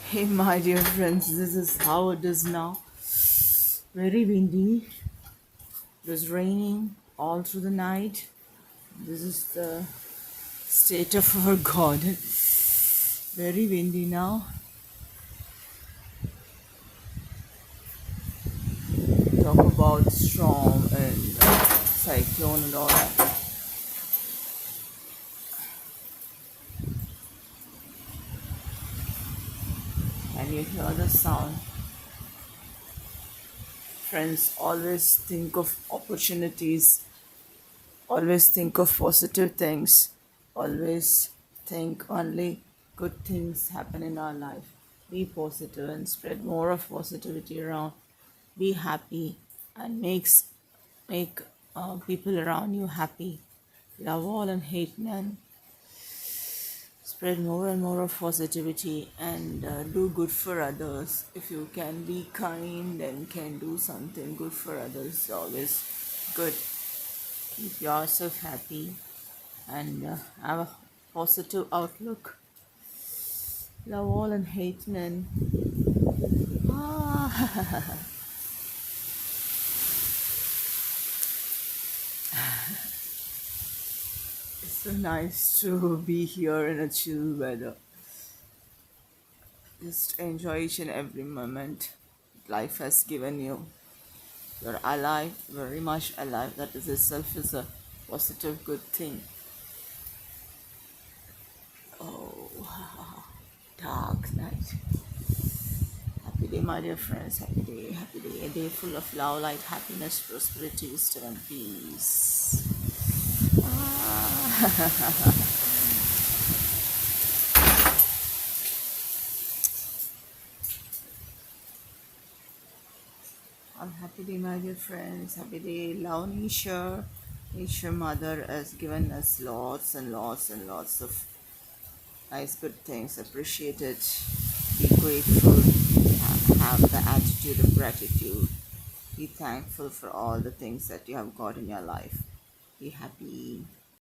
Hey, my dear friends, this is how it is now. Very windy. It was raining all through the night. This is the state of our God. Very windy now. Talk about storm and cyclone and all that. Can you hear the sound? Friends, always think of opportunities. Always think of positive things. Always think only good things happen in our life. Be positive and spread more of positivity around. Be happy and make people around you happy. Love all and hate none. Spread more and more of positivity and do good for others. If you can be kind and can do something good for others, always good. Keep yourself happy and have a positive outlook. Love all and hate none. Ah, it's so nice to be here in a chill weather. Just enjoy each and every moment life has given you. You're alive, very much alive. That is itself is a positive, good thing. Oh, dark night. Happy day, my dear friends. Happy day, happy day. A day full of love, light, happiness, prosperity, wisdom, and peace. Ah. Happy day, my dear friends. Happy day. Love nature. Nature Mother has given us lots and lots and lots of nice, good things. Appreciate it. Be grateful. Have the attitude of gratitude. Be thankful for all the things that you have got in your life. Be happy.